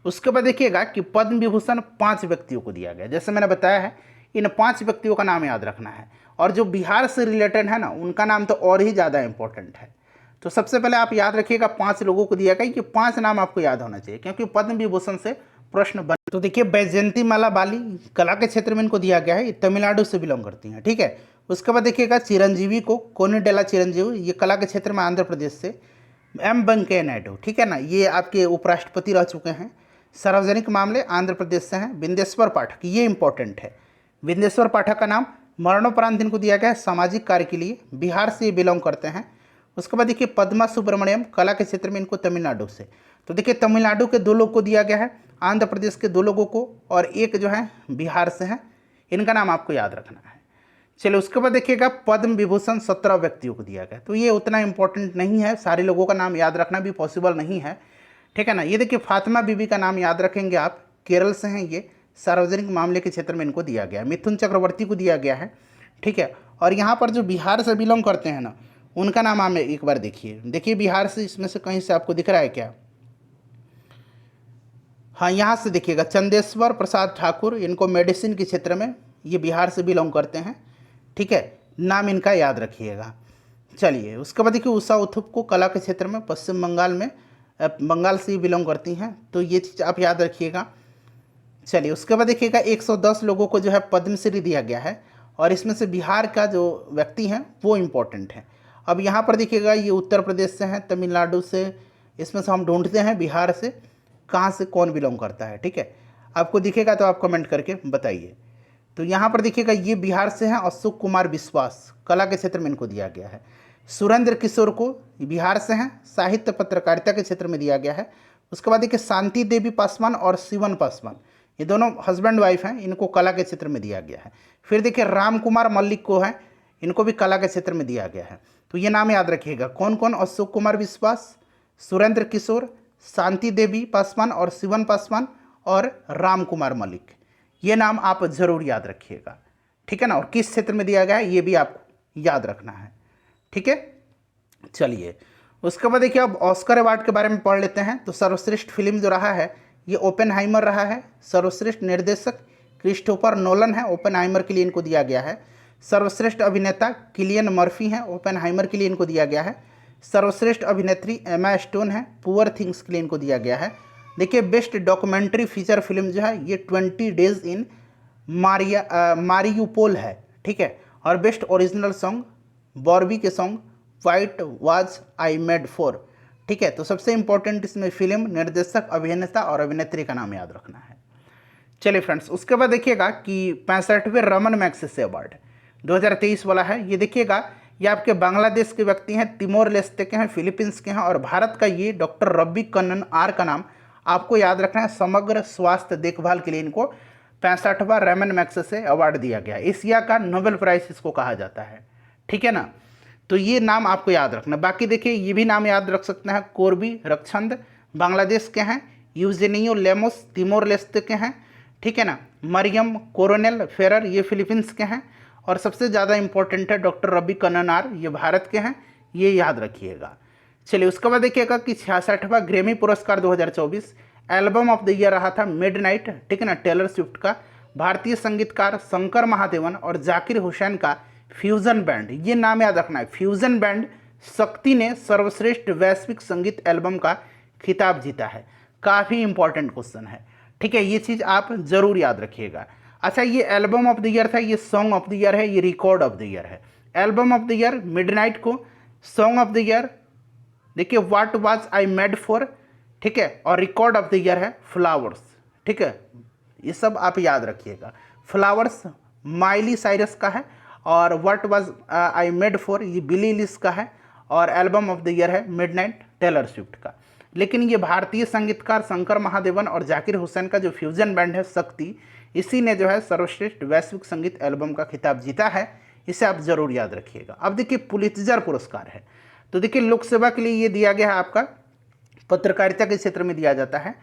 उसके बाद देखिएगा कि पद्म विभूषण 5 व्यक्तियों को दिया गया। जैसे मैंने बताया है इन 5 व्यक्तियों का नाम याद रखना है, और जो बिहार से रिलेटेड है ना उनका नाम तो और ही ज़्यादा इंपॉर्टेंट है। तो सबसे पहले आप याद रखिएगा 5 लोगों को दिया गया, ये 5 नाम आपको याद होना चाहिए क्योंकि पद्म विभूषण से प्रश्न बन। तो देखिए बैजयंती माला बाली कला के क्षेत्र में इनको दिया गया है, ये तमिलनाडु से बिलोंग करती हैं, ठीक है। उसके बाद देखिएगा चिरंजीवी को, कोनिडेला चिरंजीवी, ये कला के क्षेत्र में आंध्र प्रदेश से। M वेंकैया नायडू, ठीक है ना, ये आपके उपराष्ट्रपति रह चुके हैं। सार्वजनिक मामले आंध्र प्रदेश से हैं। बिंदेश्वर पाठक, ये इंपॉर्टेंट है, बिंदेश्वर पाठक का नाम मरणोपरांत इनको दिया गया है सामाजिक कार्य के लिए, बिहार से ये बिलोंग करते हैं। उसके बाद देखिए पद्मा सुब्रमण्यम कला के क्षेत्र में, इनको तमिलनाडु से। तो देखिए तमिलनाडु के 2 लोग को दिया गया है, आंध्र प्रदेश के 2 लोगों को, और एक जो है बिहार से है, इनका नाम आपको याद रखना है। चलिए उसके बाद देखिएगा पद्म विभूषण 17 व्यक्तियों को दिया गया। तो ये उतना इंपॉर्टेंट नहीं है, सारे लोगों का नाम याद रखना भी पॉसिबल नहीं है, ठीक है ना। ये देखिए फातिमा बीबी का नाम याद रखेंगे आप, केरल से हैं ये, सार्वजनिक मामले के क्षेत्र में इनको दिया गया है। मिथुन चक्रवर्ती को दिया गया है, ठीक है। और यहाँ पर जो बिहार से बिलोंग करते हैं ना उनका नाम आप एक बार देखिए बिहार से इसमें से कहीं से आपको दिख रहा है क्या? हाँ, यहाँ से देखिएगा चंदेश्वर प्रसाद ठाकुर, इनको मेडिसिन के क्षेत्र में, ये बिहार से बिलोंग करते हैं, ठीक है। नाम इनका याद रखिएगा। चलिए उसके बाद देखिए उषा उथुप को कला के क्षेत्र में पश्चिम बंगाल में, बंगाल से ही बिलोंग करती हैं, तो ये चीज़ आप याद रखिएगा। चलिए उसके बाद देखिएगा 110 लोगों को जो है पद्मश्री दिया गया है, और इसमें से बिहार का जो व्यक्ति हैं वो इम्पोर्टेंट है। अब यहाँ पर देखिएगा ये उत्तर प्रदेश से हैं, तमिलनाडु से, इसमें से हम ढूंढते हैं बिहार से कहाँ से कौन बिलोंग करता है, ठीक है। आपको दिखेगा तो आप कमेंट करके बताइए। तो यहाँ पर देखिएगा ये बिहार से हैं, अशोक कुमार विश्वास कला के क्षेत्र में इनको दिया गया है। सुरेंद्र किशोर को बिहार से हैं, साहित्य पत्रकारिता के क्षेत्र में दिया गया है। उसके बाद देखिए शांति देवी पासवान और शिवन पासवान, ये दोनों हस्बैंड वाइफ हैं, इनको कला के क्षेत्र में दिया गया है। फिर देखिए राम कुमार मल्लिक को है, इनको भी कला के क्षेत्र में दिया गया है। तो ये नाम याद रखिएगा कौन कौन, अशोक कुमार विश्वास, सुरेंद्र किशोर, शांति देवी पासवान और शिवन पासवान और राम कुमार मल्लिक, ये नाम आप जरूर याद रखिएगा, ठीक है ना। और किस क्षेत्र में दिया गया है ये भी आपको याद रखना है, ठीक है। चलिए उसके बाद देखिए अब ऑस्कर अवार्ड के बारे में पढ़ लेते हैं। तो सर्वश्रेष्ठ फिल्म जो रहा है ये ओपेनहाइमर रहा है। सर्वश्रेष्ठ निर्देशक क्रिस्टोफर नोलन है, ओपेनहाइमर के लिए इनको दिया गया है। सर्वश्रेष्ठ अभिनेता किलियन मर्फी हैं, ओपेनहाइमर के लिए इनको दिया गया है। सर्वश्रेष्ठ अभिनेत्री एमा स्टोन है, पुअर थिंग्स के लिए इनको दिया गया है। देखिए बेस्ट डॉक्यूमेंट्री फीचर फिल्म जो है ये 20 डेज इन मारियूपोल है, ठीक है। और बेस्ट ओरिजिनल सॉन्ग बॉर्बी के song white was I made for, ठीक है। तो सबसे इंपॉर्टेंट इसमें फिल्म, निर्देशक, अभिनेता और अभिनेत्री का नाम याद रखना है। चलिए फ्रेंड्स उसके बाद देखिएगा कि 65वें रमन मैग्सेसे अवार्ड 2023 वाला है। ये देखिएगा ये आपके बांग्लादेश के व्यक्ति हैं, तिमोर लेस्ते के हैं, फिलीपींस के हैं, और भारत का ये डॉक्टर रवि कन्नन आर का नाम आपको याद रखना है। समग्र स्वास्थ्य देखभाल के लिए इनको 65वां रमन मैग्सेसे अवार्ड दिया गया। एशिया का नोबेल प्राइज इसको कहा जाता है, ठीक है ना। तो ये नाम आपको याद रखना। बाकी देखिए ये भी नाम याद रख सकते हैं, कोरबी रक्षंद बांग्लादेश के हैं, यूजेनियो लेमोस तिमोर लेस्ते के हैं, ठीक है ना। मरियम कोरोनेल फेरर ये फिलीपींस के हैं, और सबसे ज़्यादा इंपॉर्टेंट है डॉक्टर रवि कन्नन आर, ये भारत के हैं, ये याद रखिएगा। चलिए उसके बाद देखिएगा कि 66वां ग्रैमी पुरस्कार 2024 एल्बम ऑफ द ईयर रहा था मिडनाइट, ठीक है ना, टेलर स्विफ्ट का। भारतीय संगीतकार शंकर महादेवन और जाकिर हुसैन का फ्यूजन बैंड, ये नाम याद रखना है, फ्यूजन बैंड शक्ति ने सर्वश्रेष्ठ वैश्विक संगीत एल्बम का खिताब जीता है। काफ़ी इंपॉर्टेंट क्वेश्चन है, ठीक है, ये चीज़ आप जरूर याद रखिएगा। अच्छा, ये एल्बम ऑफ द ईयर था, ये सॉन्ग ऑफ द ईयर है, ये रिकॉर्ड ऑफ द ईयर है। Album of the year midnight को, सॉन्ग ऑफ द ईयर देखिए what was I made for, ठीक है, और रिकॉर्ड ऑफ द ईयर है फ्लावर्स, ठीक है, ये सब आप याद रखिएगा। फ्लावर्स माइली साइरस का है और what was I made for ये बिली एलिश का है और एल्बम ऑफ द ईयर है मिडनाइट टेलर स्विफ्ट का। लेकिन ये भारतीय संगीतकार शंकर महादेवन और जाकिर हुसैन का जो फ्यूजन बैंड है शक्ति, इसी ने जो है सर्वश्रेष्ठ वैश्विक संगीत एल्बम का खिताब जीता है, इसे आप जरूर याद रखिएगा। अब देखिए पुलित्जर पुरस्कार है, तो देखिए लोक सेवा के लिए ये दिया गया है, आपका पत्रकारिता के क्षेत्र में दिया जाता है,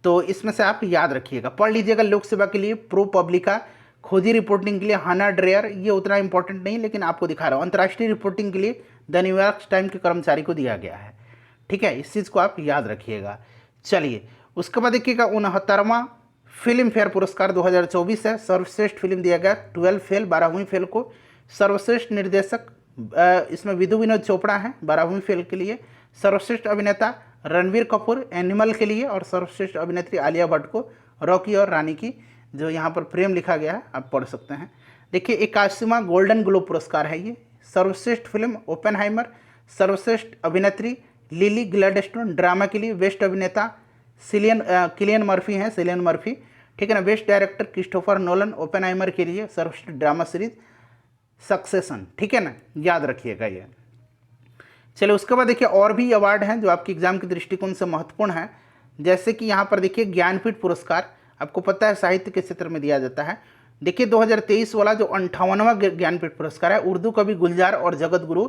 तो इसमें से आप याद रखिएगा, पढ़ लीजिएगा। लोक सेवा के लिए प्रो पब्लिका, खोजी रिपोर्टिंग के लिए हाना ड्रेयर, ये उतना इंपॉर्टेंट नहीं लेकिन आपको दिखा रहा हूँ। अंतर्राष्ट्रीय रिपोर्टिंग के लिए द न्यूयॉर्क टाइम के कर्मचारी को दिया गया है, ठीक है, इस चीज़ को आप याद रखिएगा। चलिए उसके बाद देखिएगा 69वां फिल्म फेयर पुरस्कार 2024 है, सर्वश्रेष्ठ फिल्म दिया गया 12 फेल 12वीं फेल को। सर्वश्रेष्ठ निर्देशक इसमें विधु विनोद चोपड़ा हैं 12वीं फेल के लिए। सर्वश्रेष्ठ अभिनेता रणवीर कपूर एनिमल के लिए, और सर्वश्रेष्ठ अभिनेत्री आलिया भट्ट को रॉकी और रानी की, जो यहाँ पर प्रेम लिखा गया है, आप पढ़ सकते हैं। देखिए 81वां गोल्डन ग्लोब पुरस्कार है ये। सर्वश्रेष्ठ फिल्म ओपेनहाइमर, सर्वश्रेष्ठ अभिनेत्री लिली ग्लैडस्टोन ड्रामा के लिए, बेस्ट अभिनेता किलियन मर्फी हैं, सिलियन मर्फी, ठीक है ना। Best director Christopher Nolan Oppenheimer के लिए, सर्वश्रेष्ठ ड्रामा सीरीज सक्सेशन, ठीक है ना, याद रखिएगा ये। चलिए उसके बाद देखिए और भी अवार्ड हैं जो आपके एग्जाम के दृष्टिकोण से महत्वपूर्ण हैं, जैसे कि यहाँ पर देखिए ज्ञानपीठ पुरस्कार, आपको पता है साहित्य के क्षेत्र में दिया जाता है। देखिए 2023 वाला जो 58वां ज्ञानपीठ पुरस्कार है उर्दू कवि गुलजार और जगत गुरु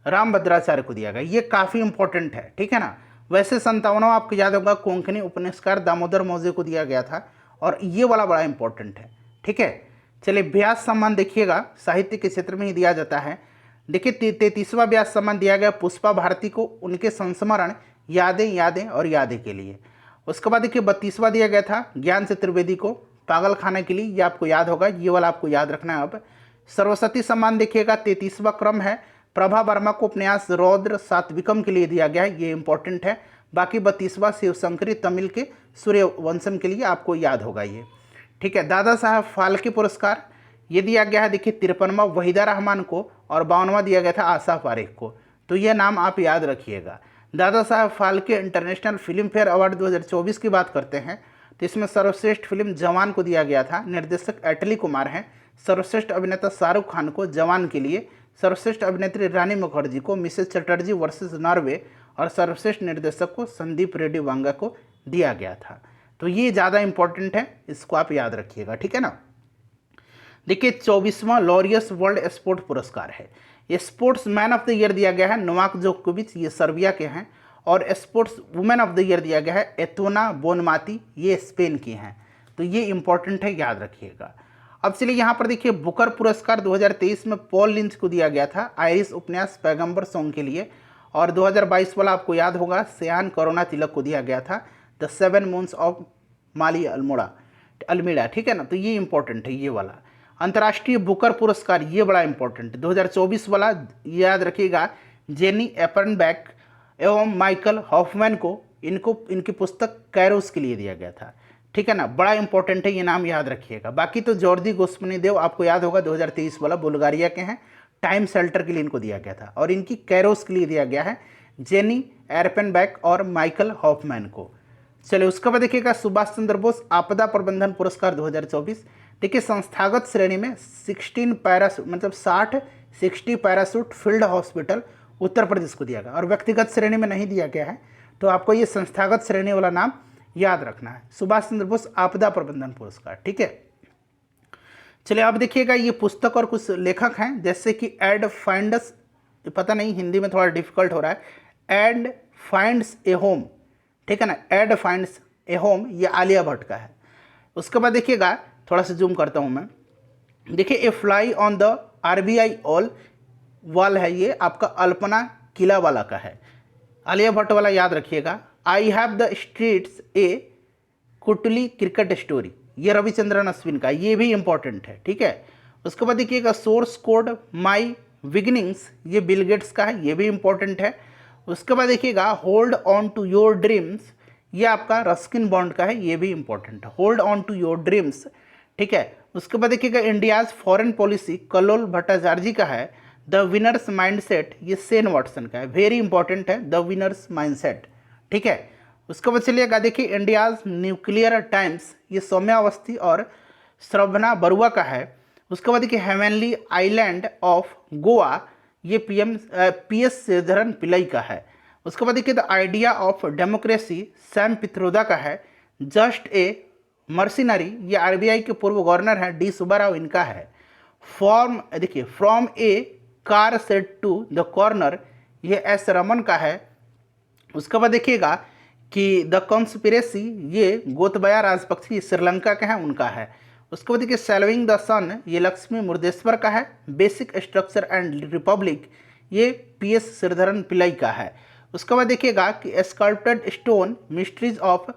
राम भद्राचार्य को दिया गया, ये काफ़ी इंपॉर्टेंट है, ठीक है ना। वैसे 57वां आपको याद होगा कोंकणी उपन्यासकार दामोदर मौजे को दिया गया था, और ये वाला बड़ा इंपॉर्टेंट है, ठीक है। चलिए व्यास सम्मान देखिएगा, साहित्य के क्षेत्र में ही दिया जाता है। देखिए 33वां व्यास सम्मान दिया गया पुष्पा भारती को, उनके संस्मरण यादें यादें और यादें के लिए। उसके बाद देखिए 32वां दिया गया था ज्ञान चतुर्वेदी को पागल खाना के लिए, ये आपको याद होगा, ये वाला आपको याद रखना है। अब सरस्वती सम्मान देखिएगा 33वां क्रम है, प्रभा वर्मा को उपन्यास रौद्र सात्विकम के लिए दिया गया है, ये इंपॉर्टेंट है। बाकी 32वां शिवशंकरी तमिल के सूर्यवंशम के लिए आपको याद होगा ये, ठीक है। दादा साहब फाल्के पुरस्कार ये दिया गया है, देखिए 53वां वहीदा रहमान को और 52वां दिया गया था आशा पारेख को, तो ये नाम आप याद रखिएगा। Dada Saheb Phalke international film fair award 2024 की बात करते हैं तो इसमें सर्वश्रेष्ठ फिल्म जवान को दिया गया था, निर्देशक एटली कुमार हैं। सर्वश्रेष्ठ अभिनेता शाहरुख खान को जवान के लिए, सर्वश्रेष्ठ अभिनेत्री रानी मुखर्जी को मिसेस चटर्जी वर्सेस नॉर्वे, और सर्वश्रेष्ठ निर्देशक को संदीप रेड्डी वांगा को दिया गया था। तो ये ज़्यादा इंपॉर्टेंट है, इसको आप याद रखिएगा, ठीक है ना। देखिए 24वां लॉरियस वर्ल्ड स्पोर्ट पुरस्कार है, ये sports man of the year दिया गया है नोवाक जोकोविच, ये सर्बिया के हैं, और sports women of the year दिया गया है एतोना बोनमाती, ये स्पेन की हैं। तो ये इंपॉर्टेंट है, याद रखिएगा। अब चलिए यहाँ पर देखिए बुकर पुरस्कार 2023 में पॉल लिंच को दिया गया था आयरिश उपन्यास पैगंबर सॉन्ग के लिए, और 2022 वाला आपको याद होगा सयान करुणा तिलक को दिया गया था द 7 मून्स ऑफ माली अल्मीड़ा, ठीक है ना। तो ये इंपॉर्टेंट है ये वाला। अंतर्राष्ट्रीय बुकर पुरस्कार ये बड़ा इंपॉर्टेंट है 2024 वाला, याद रखिएगा जेनी एपरनबैक एवं माइकल हॉफमैन को इनकी पुस्तक कैरोस के लिए दिया गया था, ठीक है ना, बड़ा इंपॉर्टेंट है, ये नाम याद रखिएगा। बाकी तो जॉर्जी गोस्मनी देव आपको याद होगा 2023 वाला बुल्गारिया के हैं, टाइम शेल्टर के लिए इनको दिया गया था, और इनकी कैरोस के लिए दिया गया है जेनी एरपेनबैक और माइकल हॉफमैन को। चलिए उसके बाद देखिएगा सुभाष चंद्र बोस आपदा प्रबंधन पुरस्कार 2024, देखिए संस्थागत श्रेणी में 60 parachute field hospital Uttar Pradesh को दिया गया, और व्यक्तिगत श्रेणी में नहीं दिया गया है, तो आपको ये संस्थागत श्रेणी वाला नाम याद रखना है, सुभाष चंद्र बोस आपदा प्रबंधन पुरस्कार, ठीक है। चलिए आप देखिएगा ये पुस्तक और कुछ लेखक हैं, जैसे कि एड फाइंड्स, पता नहीं हिंदी में थोड़ा डिफिकल्ट हो रहा है, एड फाइंड्स ए होम, ठीक है ना, एड फाइंड्स ए होम, ये आलिया भट्ट का है। उसके बाद देखिएगा थोड़ा सा जूम करता हूँ मैं, देखिए a fly on the RBI all wall है, ये आपका अल्पना किला वाला का है, आलिया भट्ट वाला याद रखिएगा। I have the streets a Kutti cricket story, ये रविचंद्रन अश्विन का, ये भी इंपॉर्टेंट है, ठीक है। उसके बाद देखिएगा सोर्स कोड माई बिगिनिंग्स, ये बिल गेट्स का है, ये भी इंपॉर्टेंट है। उसके बाद देखिएगा hold on to your dreams, ये आपका रस्किन बॉन्ड का है, ये भी इंपॉर्टेंट है, hold on to your dreams, ठीक है। उसके बाद देखिएगा India's foreign policy Kallol Bhattacharya का है। द विनर्स माइंडसेट, ये सेन वाटसन का है, वेरी इंपॉर्टेंट है द विनर्स माइंडसेट, ठीक है। उसके बाद चलिएगा देखिए इंडियाज न्यूक्लियर टाइम्स, ये सौम्या अवस्थी और श्रवणा बरुआ का है। उसके बाद देखिए हेवनली आइलैंड ऑफ गोवा, ये पीएस श्रीधरन पिल्लई का है। उसके बाद देखिए the idea of democracy Sam Pitroda का है। जस्ट ए मर्सिनरी, ये आरबीआई के पूर्व गवर्नर हैं डी सुब्बाराव, इनका है। फॉर्म देखिए from a car shed to the corner, ये एस रमन का है। उसके बाद देखिएगा कि द कॉन्स्पिरेसी, ये गोतबया राजपक्षी श्रीलंका के हैं, उनका है। उसके बाद देखिए सेल्विंग द सन, ये लक्ष्मी मुर्देश्वर का है। बेसिक स्ट्रक्चर एंड रिपब्लिक, ये पीएस श्रीधरन पिल्लई का है। उसके बाद देखिएगा कि स्कल्प्टेड स्टोन मिस्ट्रीज ऑफ,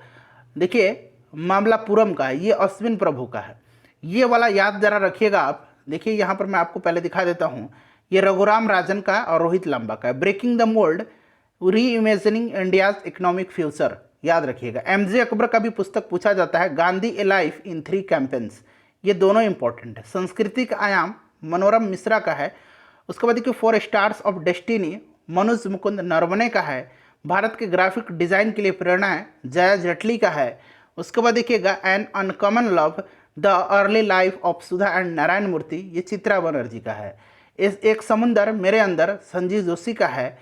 देखिए मामलापुरम का है, ये अश्विन प्रभु का है। ये वाला याद जरा रखिएगा आप। देखिए यहाँ पर मैं आपको पहले दिखा देता हूँ, ये रघुराम राजन का और रोहित लांबा का है। ब्रेकिंग द मोल्ड, री इमेजिनिंग इंडियाज इकोनॉमिक फ्यूचर, याद रखिएगा। एमजे अकबर का भी पुस्तक पूछा जाता है, गांधी ए लाइफ इन 3 कैंपेन्स, ये दोनों इंपॉर्टेंट है। सांस्कृतिक आयाम मनोरम मिश्रा का है। उसके बाद देखिए 4 stars of destiny Manoj Mukund Naravane का है। भारत के ग्राफिक डिजाइन के लिए प्रेरणा है जया जेटली का है। उसके बाद देखिएगा an uncommon love the early life of Sudha and Narayana Murthy, ये चित्रा बनर्जी का है। एक समुंदर मेरे अंदर संजीव जोशी का है।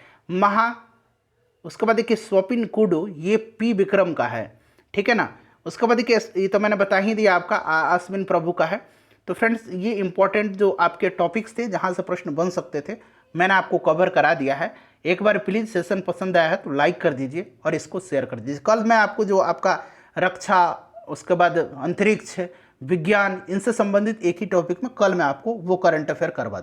उसके बाद देखिए स्वपिन कुडू, ये पी विक्रम का है, ठीक है ना। उसके बाद देखिए ये तो मैंने बता ही दिया आपका, अश्विन प्रभु का है। तो फ्रेंड्स ये इंपॉर्टेंट जो आपके टॉपिक्स थे जहाँ से प्रश्न बन सकते थे, मैंने आपको कवर करा दिया है। एक बार प्लीज़ सेशन पसंद आया है तो लाइक कर दीजिए और इसको शेयर कर दीजिए। कल मैं आपको जो आपका रक्षा, उसके बाद अंतरिक्ष, विज्ञान, इनसे संबंधित एक ही टॉपिक में कल मैं आपको वो करंट अफेयर करवा